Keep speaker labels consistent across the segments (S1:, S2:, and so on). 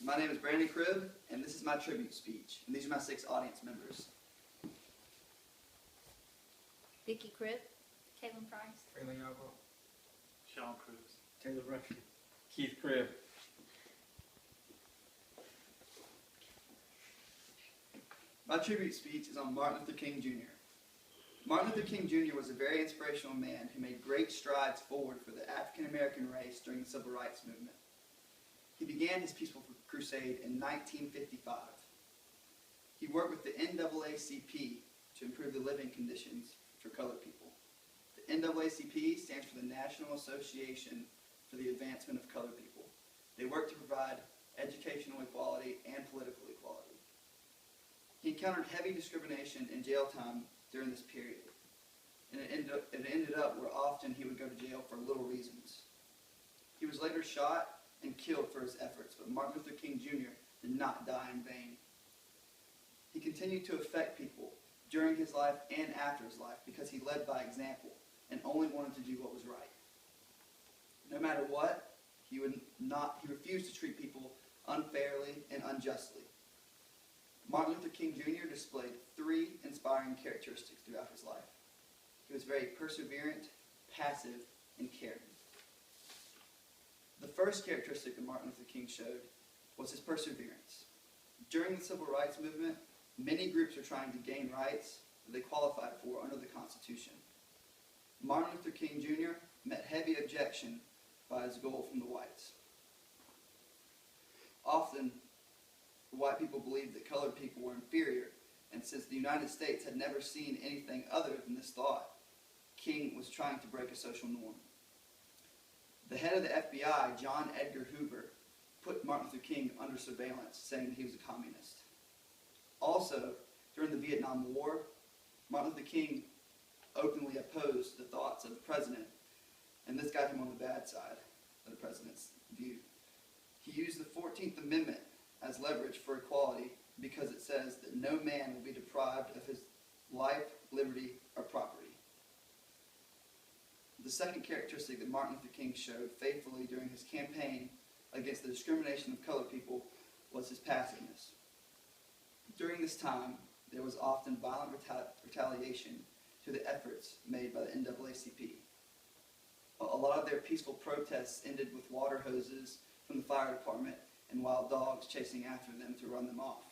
S1: My name is Cribb, and this is my tribute speech. And these are my 6 audience members.
S2: Vicky Cribb, Caitlin Price,
S3: Raylan Yarbrough,
S4: Sean Cruz,
S3: Taylor Rushing,
S4: Keith Cribb.
S1: My tribute speech is on Martin Luther King Jr. Martin Luther King Jr. was a very inspirational man who made great strides forward for the African American race during the Civil Rights Movement. He began his peaceful crusade in 1955. He worked with the NAACP to improve the living conditions for colored people. The NAACP stands for the National Association for the Advancement of Colored People. They work to provide educational equality and political equality. He encountered heavy discrimination and jail time during this period, and it ended up where often he would go to jail for little reasons. He was later shot and killed for his efforts, but Martin Luther King Jr. did not die in vain. He continued to affect people during his life and after his life because he led by example and only wanted to do what was right. No matter what, he refused to treat people unfairly and unjustly. Martin Luther King Jr. displayed 3 inspiring characteristics throughout his life. He was very perseverant, passive, and caring. The first characteristic that Martin Luther King showed was his perseverance. During the Civil Rights Movement, many groups were trying to gain rights that they qualified for under the Constitution. Martin Luther King Jr. met heavy objection by his goal from the whites. Often, white people believed that colored people were inferior, and since the United States had never seen anything other than this thought, King was trying to break a social norm. The head of the FBI, John Edgar Hoover, put Martin Luther King under surveillance, saying that he was a communist. Also, during the Vietnam War, Martin Luther King openly opposed the thoughts of the president, and this got him on the bad side of the president's view. He used the 14th Amendment as leverage for equality because it says that no man will be deprived of his life, liberty, or property. The second characteristic that Martin Luther King showed faithfully during his campaign against the discrimination of colored people was his passiveness. During this time, there was often violent retaliation to the efforts made by the NAACP. A lot of their peaceful protests ended with water hoses from the fire department and wild dogs chasing after them to run them off.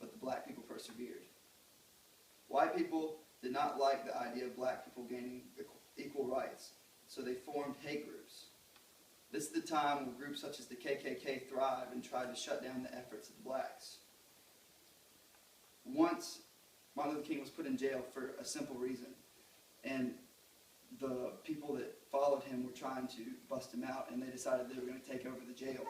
S1: But the black people persevered. White people did not like the idea of black people gaining equal rights, so they formed hate groups. This is the time when groups such as the KKK thrived and tried to shut down the efforts of the blacks. Once, Martin Luther King was put in jail for a simple reason, and the people that followed him were trying to bust him out, and they decided they were going to take over the jail.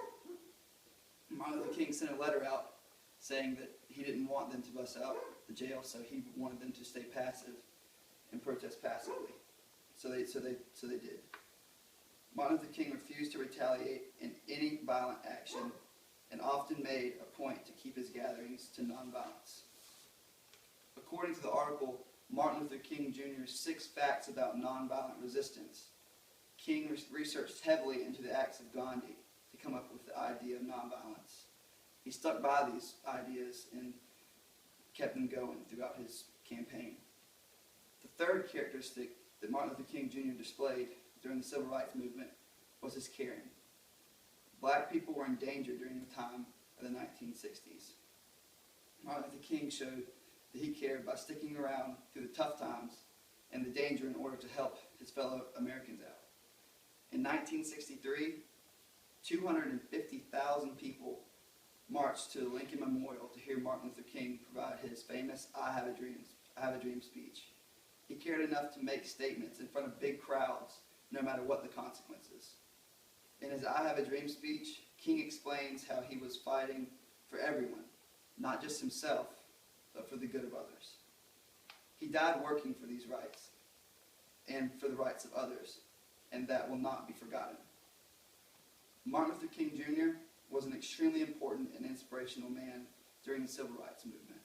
S1: Martin Luther King sent a letter out saying that he didn't want them to bust out the jail, so he wanted them to stay passive and protest passively. So they did. Martin Luther King refused to retaliate in any violent action and often made a point to keep his gatherings to nonviolence. According to the article, Martin Luther King Jr.'s 6 Facts About Nonviolent Resistance, King researched heavily into the acts of Gandhi to come up with the idea of nonviolence. He stuck by these ideas and kept them going throughout his campaign. The third characteristic that Martin Luther King Jr. displayed during the Civil Rights Movement was his caring. Black people were in danger during the time of the 1960s. Martin Luther King showed that he cared by sticking around through the tough times and the danger in order to help his fellow Americans out. In 1963, 250,000 people marched to the Lincoln Memorial to hear Martin Luther King provide his famous I Have a Dream speech. He cared enough to make statements in front of big crowds, no matter what the consequences. In his I Have a Dream speech, King explains how he was fighting for everyone, not just himself, but for the good of others. He died working for these rights and for the rights of others, and that will not be forgotten. Martin Luther King Jr. was an extremely important and inspirational man during the Civil Rights Movement.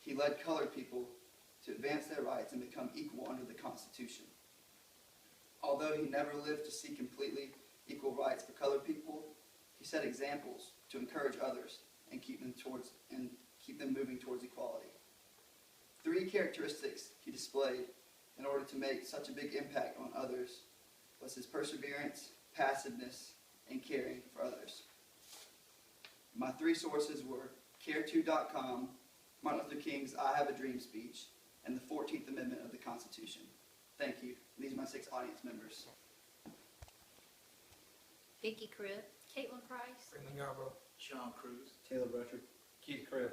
S1: He led colored people to advance their rights and become equal under the Constitution. Although he never lived to see completely equal rights for colored people, he He set examples to encourage others and keep them moving towards equality. 3 characteristics he displayed in order to make such a big impact on others was his perseverance, passiveness, and caring for others. My 3 sources were care2.com, Martin Luther King's I Have a Dream speech, and the 14th Amendment of the Constitution. Thank you. These are my 6 audience members.
S2: Vicky Cribb, Caitlin Price,
S3: Freeman Yarborough.
S4: Sean Cruz.
S5: Taylor Bratcher.
S4: Keith Cribb.